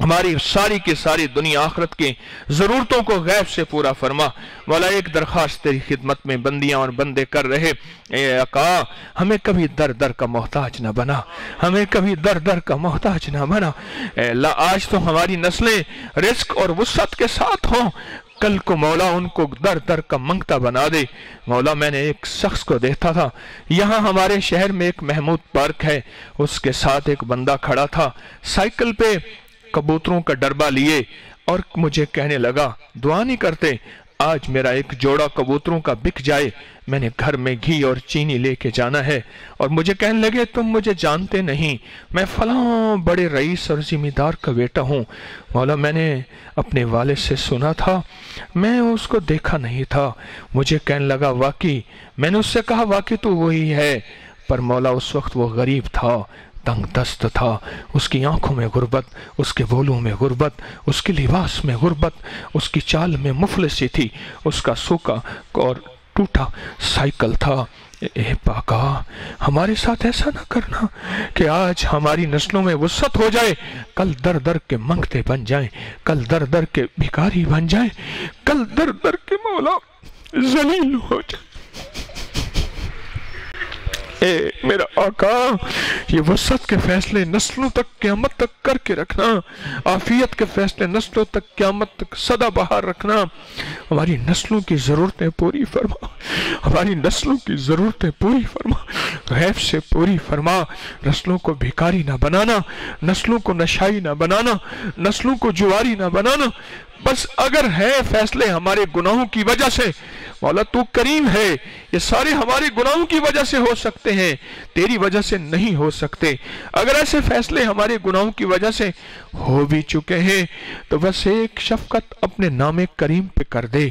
Speaker 3: ہماری ساری کی ساری دنیا آخرت کی ضرورتوں کو غیب سے پورا فرما۔ مولا ایک درخواست تیری خدمت میں بندیاں اور بندے کر رہے، اے آقا ہمیں کبھی در در کا محتاج نہ بنا، ہمیں کبھی در در کا محتاج نہ بنا۔ اے اللہ آج تو ہماری نسلیں رزق اور وسعت کے ساتھ ہوں، کل کو مولا ان کو در در کا منگتا بنا دے۔ مولا میں نے ایک شخص کو دیکھا تھا، یہاں ہمارے شہر میں ایک محمود پارک ہے، اس کے ساتھ ایک بندہ کھڑا تھا، سائیکل پہ کبوتروں کا ڈربا لیے اور مجھے کہنے لگا دعا نہیں کرتے، آج میرا ایک جوڑا کبوتروں کا بک جائے، میں نے گھر میں گھی اور چینی لے کے جانا ہے۔ اور مجھے کہنے لگے تم مجھے جانتے نہیں، میں فلاں بڑے رئیس اور ذمہ دار کا بیٹا ہوں۔ مولا میں نے اپنے والد سے سنا تھا، میں اس کو دیکھا نہیں تھا۔ مجھے کہنے لگا واقعی، میں نے اس سے کہا واقعی تو وہی ہے، پر مولا اس وقت وہ غریب تھا، تنگ دست تھا، اس کی آنکھوں میں غربت، اس کے بولوں میں غربت، اس کے لباس میں غربت، اس کی چال میں مفلسی تھی، اس کا سوکھا اور ٹوٹا سائیکل تھا۔ اے پاکا ہمارے ساتھ ایسا نہ کرنا کہ آج ہماری نسلوں میں وسعت ہو جائے، کل در در کے منگتے بن جائیں، کل در در کے بھکاری بن جائیں، کل در در کے مولا ذلیل ہو جائیں۔ اے میرا آقا یہ وسعت کے فیصلے نسلوں تک قیامت تک کر کے رکھنا، عافیت کے فیصلے نسلوں تک قیامت تک سدا بہار رکھنا۔ ہماری نسلوں کی ضرورتیں پوری فرما، ہماری نسلوں کی ضرورتیں پوری فرما، غیب سے پوری فرما، نسلوں کو بھکاری نہ بنانا، نسلوں کو نشائی نہ بنانا، نسلوں کو جواری نہ بنانا۔ بس اگر ہے فیصلے ہمارے گناہوں کی وجہ سے مولا تو کریم ہے، یہ سارے ہمارے گناہوں کی وجہ سے ہو سکتے ہیں، تیری وجہ سے نہیں ہو سکتے۔ اگر ایسے فیصلے ہمارے گناہوں کی وجہ سے ہو بھی چکے ہیں تو بس ایک شفقت اپنے نام کریم پہ کر دے،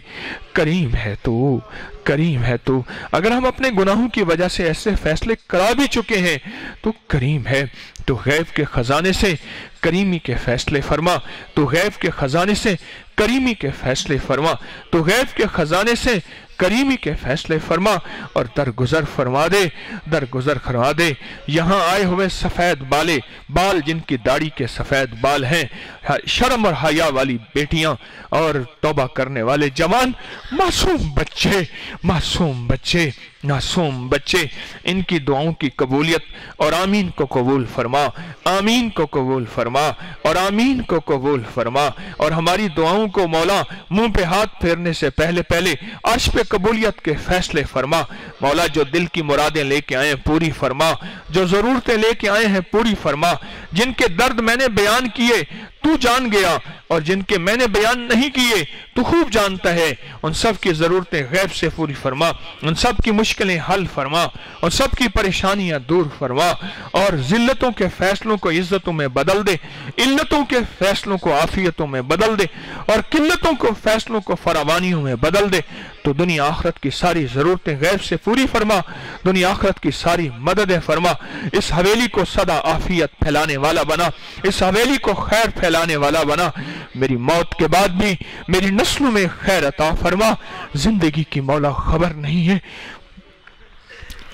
Speaker 3: کریم ہے تو، کریم ہے تو۔ اگر ہم اپنے گناہوں کی وجہ سے ایسے فیصلے کرا بھی چکے ہیں تو کریم ہے تو غیب کے خزانے سے کریمی کے فیصلے فرما، تو غیب کے خزانے سے کریمی کے فیصلے فرما، تو غیب کے خزانے سے کریمی کے فیصلے فرما اور درگزر فرما دے، درگزر فرما دے۔ یہاں آئے ہوئے سفید بال جن کی داڑھی کے سفید بال ہیں، شرم اور حیا والی بیٹیاں اور توبہ کرنے والے جوان، معصوم بچے، معصوم بچے، معصوم بچے، ان کی دعاؤں کی قبولیت اور آمین کو قبول فرما، آمین کو قبول فرما اور آمین کو قبول فرما، اور ہماری دعاؤں کو مولا منہ پہ ہاتھ پھیرنے سے پہلے عرش پہ قبولیت کے فیصلے فرما۔ مولا جو دل کی مرادیں لے کے آئے ہیں پوری فرما، جو ضرورتیں لے کے آئے ہیں پوری فرما، جن کے درد میں نے بیان کیے تو جان گیا اور جن کے میں نے بیان نہیں کیے تو خوب جانتا ہے، ان سب کی ضرورتیں غیب سے پوری فرما، ان سب کی مشکلیں حل فرما، ان سب کی پریشانیاں دور فرما، اور ذلتوں کے فیصلوں کو عزتوں میں بدل دے، علتوں کے فیصلوں کو عافیتوں میں بدل دے، اور قلتوں کو فیصلوں کو فراوانیوں میں بدل دے۔ تو دنیا آخرت کی ساری ضرورتیں غیب سے پوری فرما، دنیا آخرت کی ساری مددیں فرما، اس حویلی کو سدا عافیت پھیلانے والا بنا، اس حویلی کو خیر پھیلانے والا بنا، میری موت کے بعد بھی میری نسلوں میں خیر عطا فرما۔ زندگی کی مولا خبر نہیں ہے،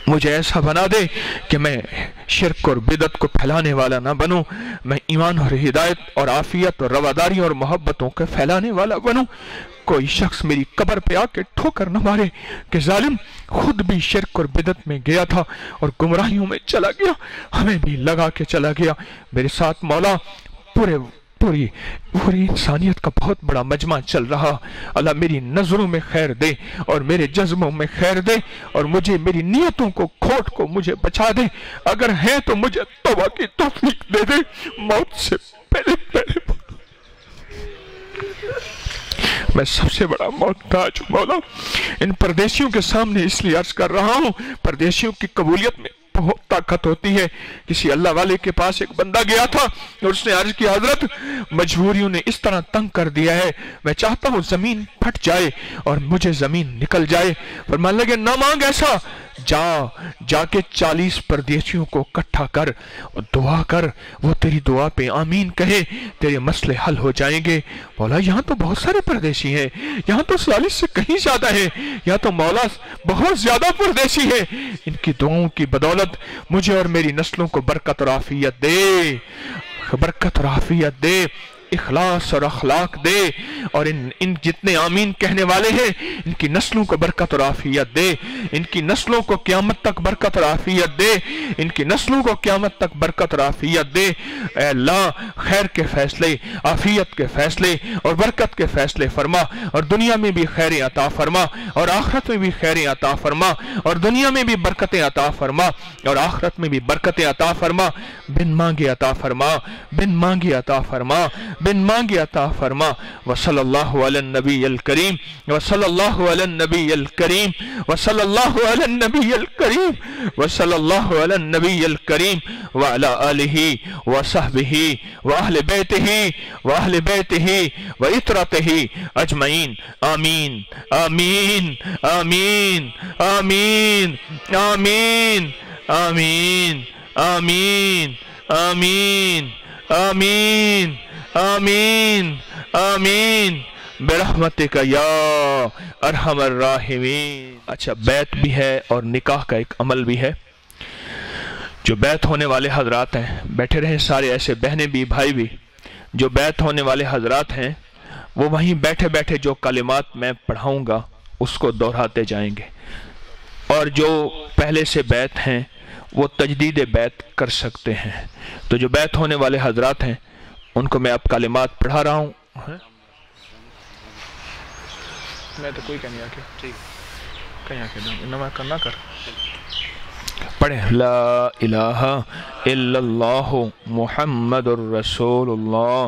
Speaker 3: مجھے ایسا بنا دے کہ میں شرک اور بدعت کو پھیلانے والا نہ بنوں، میں ایمان اور ہدایت اور عافیت اور رواداری اور محبتوں کو پھیلانے والا بنوں۔ کوئی شخص میری قبر پہ آ کے ٹھوکر نہ مارے کہ ظالم خود بھی شرک اور بدعت میں گیا تھا اور گمراہیوں میں چلا گیا، ہمیں بھی لگا کے چلا گیا۔ میرے ساتھ مولا پوری انسانیت کا بہت بڑا مجمع چل رہا، اللہ میری نظروں میں خیر دے اور میرے جذبوں میں خیر دے، اور مجھے میری نیتوں کو کھوٹ کو مجھے بچا دے، اگر ہے تو مجھے توبہ کی توفیق دے دے، موت سے پہلے میں سب سے بڑا محتاج ہوں مولا۔ ان پردیسیوں کے سامنے اس لیے عرض کر رہا ہوں، پردیسیوں کی قبولیت میں بہت طاقت ہوتی ہے۔ کسی اللہ والے کے پاس ایک بندہ گیا تھا اور اس نے عرض کیا، حضرت مجبوریوں نے اس طرح تنگ کر دیا ہے، میں چاہتا ہوں زمین پھٹ جائے اور مجھے زمین نکل جائے۔ فرمانے لگے نہ مانگ ایسا، جا کے 40 پردیسیوں کو اکٹھا کر اور دعا کر، وہ تیری دعا پہ آمین کہے، تیرے مسئلے حل ہو جائیں گے۔ مولا یہاں تو بہت سارے پردیسی ہیں، یہاں تو 40 سے کہیں زیادہ ہیں، یہاں تو مولا بہت زیادہ پردیسی ہیں، ان کی دعاؤں کی بدولت مجھے اور میری نسلوں کو برکت اور عافیت دے، برکت اور عافیت دے، اخلاص اور اخلاق دے، اور ان جتنے آمین کہنے والے ہیں ان کی نسلوں کو برکت اور عافیت دے، ان کی نسلوں کو قیامت تک برکت اور عافیت دے، ان کی نسلوں کو قیامت تک برکت اور عافیت دے۔ اے اللہ خیر کے فیصلے، عافیت کے فیصلے اور برکت کے فیصلے فرما، اور دنیا میں بھی خیر عطا فرما اور آخرت میں بھی خیر عطا فرما، اور دنیا میں بھی برکتیں عطا فرما اور آخرت میں بھی برکتیں عطا فرما، بن مانگے عطا فرما، بن مانگے عطا فرما، بن مانگے عطا فرما۔ وصلی اللہ علی النبی الکریم، وصلی اللہ علی النبی الکریم، وصلی اللہ علی النبی الکریم، وصلی اللہ علی النبی الکریم وعلی آلہ وصحبہ واہل بیتہ وعطرتہ اجمعین، آمین آمین آمین آمین آمین آمین آمین آمین آمین آمین آمین برحمتک یا ارحم الراحمین۔ اچھا بیعت بھی ہے اور نکاح کا ایک عمل بھی ہے۔ جو بیعت ہونے والے حضرات ہیں بیٹھے رہیں، سارے ایسے بہنیں بھی بھائی بھی، جو بیعت ہونے والے حضرات ہیں وہ وہیں بیٹھے بیٹھے جو کلمات میں پڑھاؤں گا اس کو دہراتے جائیں گے، اور جو پہلے سے بیعت ہیں وہ تجدید بیعت کر سکتے ہیں۔ تو جو بیعت ہونے والے حضرات ہیں ان کو میں اب کلمات پڑھا رہا ہوں۔ میں تو کوئی کہنے آکے کہیں آکے دوں انما کرنا کر پڑھیں، لا الہ الا اللہ محمد الرسول اللہ،